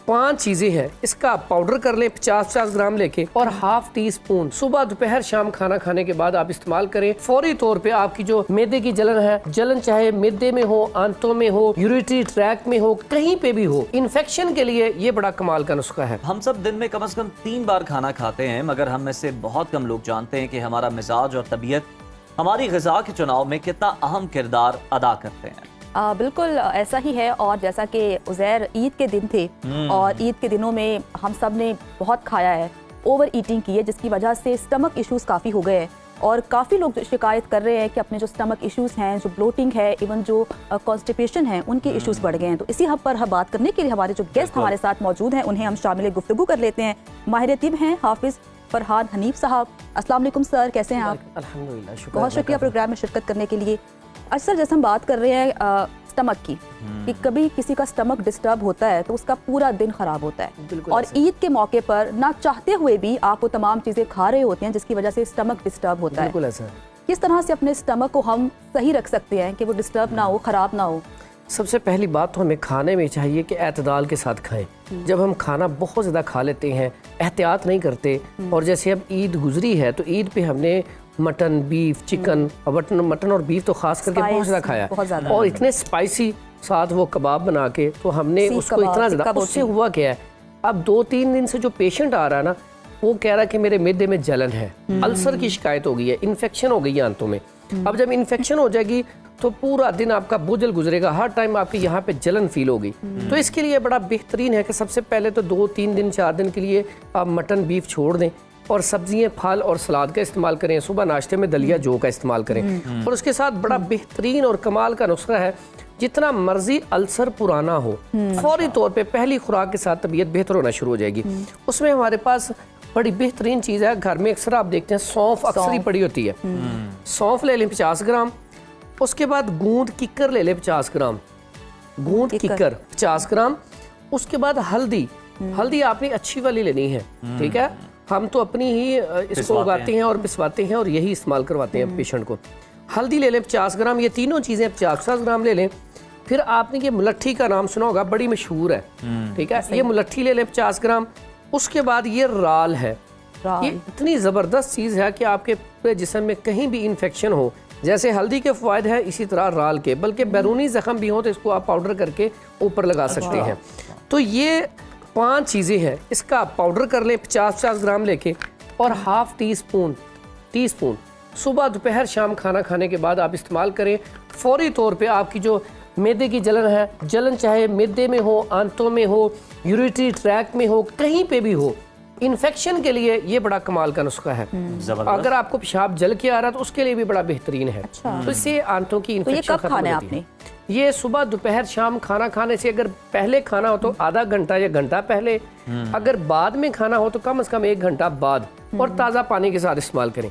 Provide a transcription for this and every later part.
5 चीजें हैं, इसका आप पाउडर कर लें 50-50 ग्राम लेके और हाफ टी स्पून सुबह दोपहर शाम खाना खाने के बाद आप इस्तेमाल करें। फौरी तौर पे आपकी जो मैदे की जलन है, जलन चाहे मैदे में हो, आंतों में हो, यूरिटरी ट्रैक में हो, कहीं पे भी हो, इन्फेक्शन के लिए ये बड़ा कमाल का नुस्खा है। हम सब दिन में कम से कम 3 बार खाना खाते हैं, मगर हम में से बहुत कम लोग जानते हैं कि हमारा मिजाज और तबीयत हमारी ग़िज़ा के चुनाव में कितना अहम किरदार अदा करते हैं। बिल्कुल ऐसा ही है। और जैसा कि उज़ैर ईद के दिन थे और ईद के दिनों में हम सब ने बहुत खाया है, ओवर ईटिंग की है, जिसकी वजह से स्टमक इश्यूज़ काफ़ी हो गए हैं और काफ़ी लोग शिकायत कर रहे हैं कि अपने जो स्टमक इश्यूज़ हैं, जो ब्लोटिंग है, इवन जो कॉन्स्टिपेशन है, उनके इश्यूज़ बढ़ गए हैं। तो इसी हब पर हम बात करने के लिए हमारे जो गेस्ट हमारे साथ मौजूद हैं उन्हें हम शामिल गुफ्तगू कर लेते हैं। माहिर तिब हैं हाफिज़ फरहान हनीफ साहब। अस्सलाम वालेकुम सर, कैसे हैं आप? अल्हम्दुलिल्लाह, बहुत शुक्रिया प्रोग्राम में शिरकत करने के लिए। सर, जैसे हम बात कर रहे हैं स्टमक की कि कभी किसी का स्टमक डिस्टर्ब होता है तो उसका पूरा दिन खराब होता है, और ईद के मौके पर ना चाहते हुए भी आप वो तमाम चीज़ें खा रहे होते हैं जिसकी वजह से स्टमक डिस्टर्ब होता है। बिल्कुल ऐसा। किस तरह से अपने स्टमक को हम सही रख सकते हैं कि वो डिस्टर्ब ना हो, ख़राब ना हो? सबसे पहली बात तो हमें खाने में चाहिए कि एतदाल के साथ खाएं। जब हम खाना बहुत ज़्यादा खा लेते हैं, एहतियात नहीं करते, और जैसे अब ईद गुजरी है तो ईद पे हमने मटन, बीफ, चिकन, मटन और बीफ तो खास करके बहुत ज़्यादा खाया, और इतने स्पाइसी साथ वो कबाब बना के, तो हमने उसको इतना ज़्यादा, उससे हुआ क्या है, अब 2-3 दिन से जो पेशेंट आ रहा है ना, वो कह रहा है कि मेरे मैदे में जलन है, अल्सर की शिकायत हो गई है, इन्फेक्शन हो गई है आंतों में। अब जब इन्फेक्शन हो जाएगी तो पूरा दिन आपका बोझल गुजरेगा, हर टाइम आपकी यहाँ पे जलन फील होगी। तो इसके लिए बड़ा बेहतरीन है कि सबसे पहले तो 2-3 दिन 4 दिन के लिए आप मटन बीफ छोड़ दें और सब्जियां, फल और सलाद का इस्तेमाल करें। सुबह नाश्ते में दलिया जौ का इस्तेमाल करें, और उसके साथ बड़ा बेहतरीन और कमाल का नुस्खा है, जितना मर्जी अल्सर पुराना हो, फौरी तौर पे पहली खुराक के साथ तबीयत बेहतर होना शुरू हो जाएगी। उसमें हमारे पास बड़ी बेहतरीन चीज़ है, घर में अक्सर आप देखते हैं सौंफ अक्सर ही पड़ी होती है। सौंफ ले लें 50 ग्राम, उसके बाद गूंद किक्कर ले लें 50 ग्राम, गूंद किक्कर 50 ग्राम। उसके बाद हल्दी आपने अच्छी वाली लेनी है, ठीक है। हम तो अपनी ही इसको उगाते हैं और पिसवाते हैं और यही इस्तेमाल करवाते हैं पेशेंट को। हल्दी ले लें 50 ग्राम, ये तीनों चीज़ें 50 ग्राम ले लें। फिर आपने ये मुलट्ठी का नाम सुना होगा, बड़ी मशहूर है, ठीक है, ये मुलट्ठी ले लें 50 ग्राम। उसके बाद ये राल है, ये इतनी ज़बरदस्त चीज़ है कि आपके पूरे जिस्म में कहीं भी इन्फेक्शन हो, जैसे हल्दी के फ़वाइद हैं इसी तरह राल के, बल्कि बैरूनी ज़ख्म भी हो तो इसको आप पाउडर करके ऊपर लगा सकते हैं। तो ये 5 चीज़ें हैं, इसका आप पाउडर कर लें 50-50 ग्राम लेके और हाफ टी स्पून सुबह दोपहर शाम खाना खाने के बाद आप इस्तेमाल करें। फौरी तौर पे आपकी जो मैदे की जलन है, जलन चाहे मैदे में हो, आंतों में हो, यूरिटरी ट्रैक में हो, कहीं पे भी हो, इन्फेक्शन के लिए ये बड़ा कमाल का नुस्खा है। अगर आपको पेशाब जल के आ रहा है तो उसके लिए भी बड़ा बेहतरीन है। तो इससे आंतों की इन्फेक्शन खत्म हो जाती है। ये सुबह दोपहर शाम खाना खाने से अगर पहले खाना हो तो आधा घंटा या घंटा पहले, अगर बाद में खाना हो तो कम से कम 1 घंटा बाद, और ताज़ा पानी के साथ इस्तेमाल करें।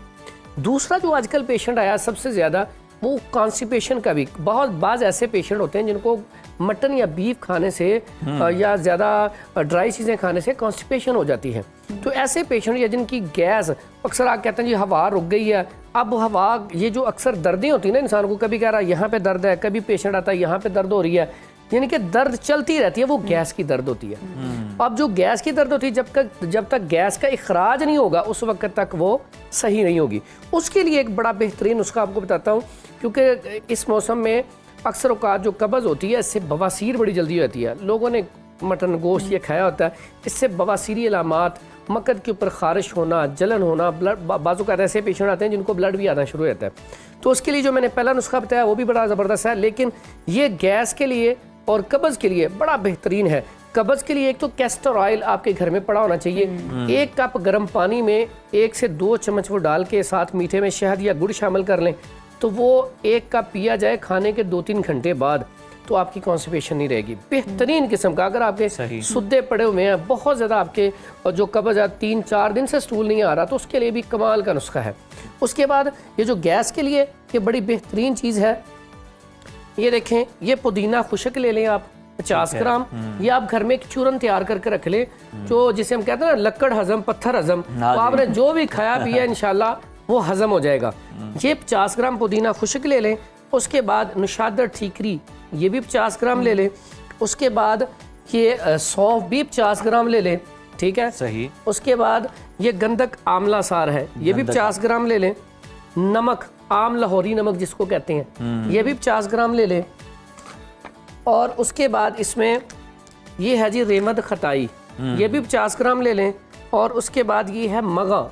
दूसरा जो आजकल पेशेंट आया सबसे ज़्यादा, वो कॉन्स्टिपेशन का भी, बहुत बाज़ ऐसे पेशेंट होते हैं जिनको मटन या बीफ खाने से या ज़्यादा ड्राई चीज़ें खाने से कॉन्स्टिपेशन हो जाती है। तो ऐसे पेशेंट या जिनकी गैस, अक्सर आप कहते हैं जी हवा रुक गई है, अब हवा, ये जो अक्सर दर्दें होती हैं ना इंसान को, कभी कह रहा है यहाँ पे दर्द है, कभी पेशेंट आता है यहाँ पे दर्द हो रही है, यानी कि दर्द चलती रहती है, वो गैस की दर्द होती है। अब जो गैस की दर्द होती है, जब तक गैस का इखराज नहीं होगा उस वक्त तक वो सही नहीं होगी। उसके लिए एक बड़ा बेहतरीन नुस्खा आपको बताता हूँ, क्योंकि इस मौसम में अक्सर औकात जो कब्ज़ होती है, इससे बवासीर बड़ी जल्दी होती है। लोगों ने मटन गोश्त ये खाया होता है, इससे बवासीरी अलामात, मकद के ऊपर खारिश होना, जलन होना, ब्लड, बाजू का ऐसे पेशेंट आते हैं जिनको ब्लड भी आना शुरू हो जाता है। तो उसके लिए जो मैंने पहला नुस्खा बताया वो भी बड़ा ज़बरदस्त है, लेकिन ये गैस के लिए और कब्ज़ के लिए बड़ा बेहतरीन है। कब्ज़ के लिए एक तो कैस्टर ऑयल आपके घर में पड़ा होना चाहिए। 1 कप गर्म पानी में 1 से 2 चम्मच वो डाल के साथ मीठे में शहद या गुड़ शामिल कर लें, तो वो 1 कप पिया जाए खाने के 2-3 घंटे बाद, तो आपकी कॉन्स्टिपेशन नहीं रहेगी। बेहतरीन किस्म का, अगर आपके सुद्दे पड़े हुए हैं, बहुत ज़्यादा आपके जो कब्ज़ है, 3-4 दिन से स्टूल नहीं आ रहा, तो उसके लिए भी कमाल का नुस्खा है। उसके बाद ये जो गैस के लिए ये बड़ी बेहतरीन चीज़ है, ये देखें, ये पुदीना खुशक ले लें आप 50 ग्राम, ये आप घर में एक चूरन तैयार करके रख लें, जो जिसे हम कहते हैं ना लक्कड़ हजम, पत्थर हजम, तो आपने जो भी खाया पिया इंशाल्लाह वो हजम हो जाएगा। ये 50 ग्राम पुदीना खुशक ले लें। उसके बाद नुशादर ठीकरी, ये भी 50 ग्राम ले लें। उसके बाद ये सौंफ भी 50 ग्राम ले लें, ठीक है। सही। उसके बाद ये गंधक आंवला सार है, ये भी 50 ग्राम ले लें। नमक, आम लाहौरी नमक जिसको कहते हैं, ये भी 50 ग्राम ले लें। और उसके बाद इसमें ये है जी रेमद खटाई, ये भी 50 ग्राम ले लें। और उसके बाद ये है मगा,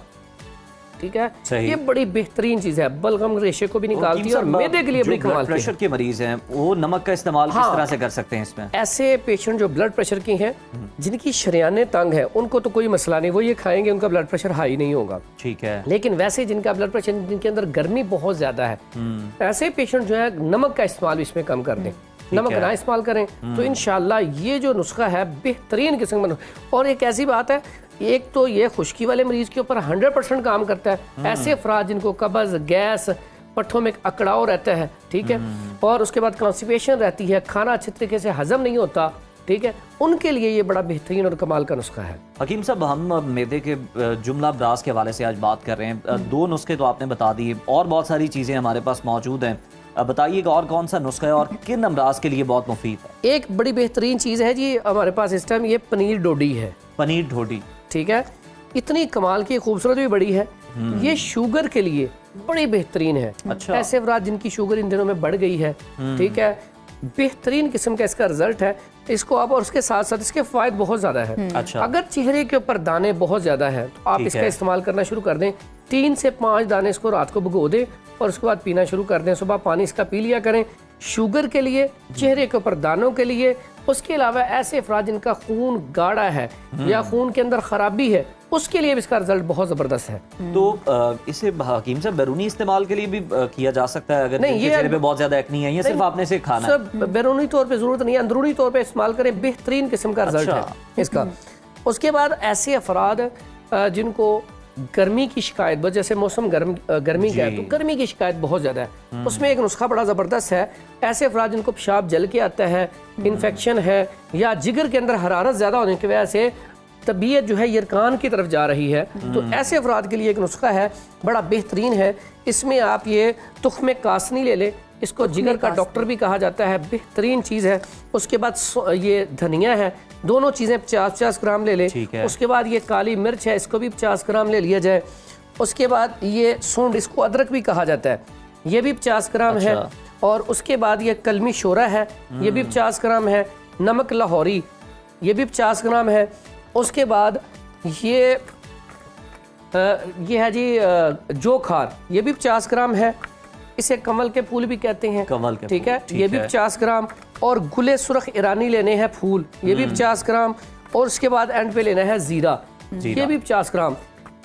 ठीक है। सही। ये बड़ी बेहतरीन चीज है, बलगम रेशे को भी निकालती है और मैदे के लिए बड़ी कमाल की है। प्रेशर के मरीज हैं वो नमक का इस्तेमाल किस तरह से कर सकते हैं इसमें? ऐसे पेशेंट जो ब्लड प्रेशर की हैं, जिनकी शरियाने तंग है, उनको तो कोई मसला नहीं, वो ये खाएंगे, उनका ब्लड प्रेशर हाई नहीं होगा। ठीक है। लेकिन वैसे जिनका ब्लड प्रेशर, जिनके अंदर गर्मी बहुत ज्यादा है, ऐसे पेशेंट जो है नमक का इस्तेमाल इसमें कम कर दें, नमक ना इस्तेमाल करें, तो इंशाल्लाह ये जो नुस्खा है बेहतरीन किस्म का। और एक ऐसी बात है, एक तो ये खुश्की वाले मरीज के ऊपर 100% काम करता है। ऐसे अफराद जिनको कब्ज, गैस, पट्ठों में अकड़ाव रहता है, ठीक है, और उसके बाद कॉन्स्टिपेशन रहती है, खाना अच्छे तरीके से हजम नहीं होता, ठीक है, उनके लिए ये बड़ा बेहतरीन और कमाल का नुस्खा है। हकीम साहब, हम मैदे के जुमला ब्रास के हवाले से आज बात कर रहे हैं। 2 नुस्खे तो आपने बता दिए, और बहुत सारी चीज़ें हमारे पास मौजूद हैं। बताइएगा और कौन सा नुस्खा है और किन अमराज के लिए बहुत मुफीद है? एक बड़ी बेहतरीन चीज़ है जी हमारे पास इस टाइम, ये पनीर डोडी है। पनीर ढोडी, ठीक है, इतनी कमाल की, खूबसूरत भी बड़ी है। ये शुगर के लिए बड़ी बेहतरीन है। अच्छा। ऐसे अफराद जिनकी शुगर इन दिनों में बढ़ गई है, ठीक है, बेहतरीन किस्म का इसका रिजल्ट है। इसको आप, और उसके साथ साथ इसके फायदे बहुत ज्यादा है। अच्छा। अगर चेहरे के ऊपर दाने बहुत ज्यादा है तो आप इसका इस्तेमाल करना शुरू कर दें। 3 से 5 दाने इसको रात को भिगो दें और उसके बाद पीना शुरू कर दें। सुबह पानी इसका पी लिया करें, शुगर के लिए, चेहरे के ऊपर दानों के लिए। उसके अलावा ऐसे अफराद जिनका खून गाढ़ा है या खून के अंदर खराबी है, उसके लिए भी इसका रिजल्ट बहुत जबरदस्त है। तो इसे हकीम साहब बैरूनी इस्तेमाल के लिए भी किया जा सकता है? अगर नहीं, ये चेहरे पे बहुत ज्यादा एक्नी है, या सिर्फ आपने इसे खाना है? सब बैरूनी तौर पे जरूरत नहीं है, अंदरूनी तौर पे इस्तेमाल करें, बेहतरीन किस्म का रिजल्ट है इसका। उसके बाद ऐसे अफराद जिनको गर्मी की शिकायत, जैसे मौसम गर्मी का है, तो गर्मी की शिकायत बहुत ज्यादा है, उसमें एक नुस्खा बड़ा जबरदस्त है। ऐसे अफराद जिनको पेशाब जल के आता है, इन्फेक्शन है, या जिगर के अंदर हरारत ज्यादा होने की वजह से तबीयत जो है यरकान की तरफ जा रही है, तो ऐसे अफराद के लिए एक नुस्खा है, बड़ा बेहतरीन है। इसमें आप ये तुख्मे कासनी ले लें, इसको जिगर का डॉक्टर भी कहा जाता है, बेहतरीन चीज़ है। उसके बाद ये धनिया है, दोनों चीज़ें 50-50 ग्राम ले लें। उसके बाद ये काली मिर्च है, इसको भी 50 ग्राम ले लिया जाए। उसके बाद ये सूंड, इसको अदरक भी कहा जाता है, ये भी 50 ग्राम है। और उसके बाद ये कलमी शोरा है, ये भी 50 ग्राम है। नमक लाहौरी, ये भी 50 ग्राम है। उसके बाद ये है जी जोखार, ये भी 50 ग्राम है। इसे कमल के फूल भी कहते हैं, कमल के, ठीक है, ये भी 50 ग्राम। और गुले सुर्ख ईरानी लेने हैं फूल, ये भी 50 ग्राम। और उसके बाद एंड पे लेना है जीरा, ये भी 50 ग्राम।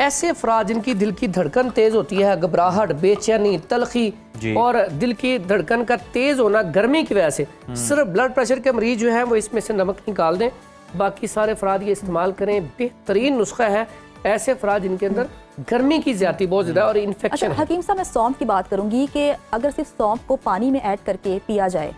ऐसे अफराद जिनकी दिल की धड़कन तेज होती है, घबराहट, बेचैनी, तलखी और दिल की धड़कन का तेज होना गर्मी की वजह से, सिर्फ ब्लड प्रेशर के मरीज जो है वो इसमें से नमक निकाल दें, बाकी सारे अफराद ये इस्तेमाल करें। बेहतरीन नुस्खा है ऐसे अफराद जिनके अंदर गर्मी की ज्यादा बहुत ज्यादा और इन्फेक्शन। अच्छा, हकीम साहब, मैं सौंफ की बात करूंगी कि अगर सिर्फ सौंफ को पानी में ऐड करके पिया जाए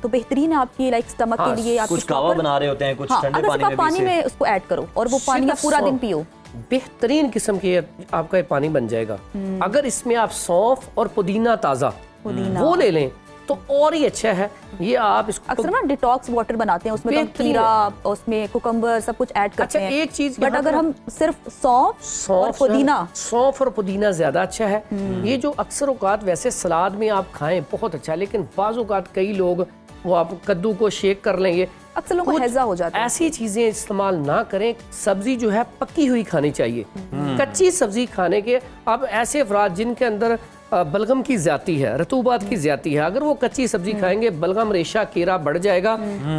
तो बेहतरीन है आपकी लाइक स्टमक के लिए। कुछ कावा बना रहे होते हैं, कुछ ठंडे पानी में उसको ऐड करो और वो पानी का पूरा दिन पियो, बेहतरीन किस्म की आपका ये पानी बन जाएगा। अगर इसमें आप सौंफ और पुदीना ताजा वो ले लें तो और ही अच्छा है। ये आप इसको अक्सर ना डिटॉक्स वाटर बनाते हैं, उसमें तो खीरा, उसमें कुकम्बर सब कुछ ऐड करते हैं। एक चीज, बट अगर हम सिर्फ सौंफ और पुदीना ज्यादा अच्छा है। ये जो अक्सर औकात वैसे सलाद में आप खाएं बहुत अच्छा है, लेकिन बाज़ औकात कई लोग वो आप कद्दू को शेक कर लेंगे, अक्सर लोगों को हैजा हो जाता है। ऐसी चीजें इस्तेमाल ना करें। सब्जी जो है पक्की हुई खानी चाहिए, कच्ची सब्जी खाने के। अब ऐसे अफराद जिनके अंदर बलगम की ज्यादा है, रतूबात की ज्यादा है, अगर वो कच्ची सब्जी खाएंगे बलगम रेशा कीड़ा बढ़ जाएगा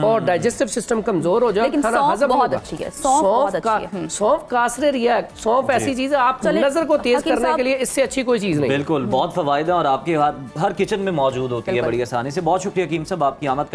और डाइजेस्टिव सिस्टम कमजोर हो जाएगा, खाना हजम बहुत अच्छी है। सौंफ कासरे रिएक्ट, सौंफ ऐसी चीज है आप नजर को तेज करने के लिए, इससे अच्छी कोई चीज नहीं। बिल्कुल, बहुत फवायद है और आपके हर किचन में मौजूद होती है बड़ी आसानी से। बहुत शुक्रिया हकीम साहब, आपकी आमद का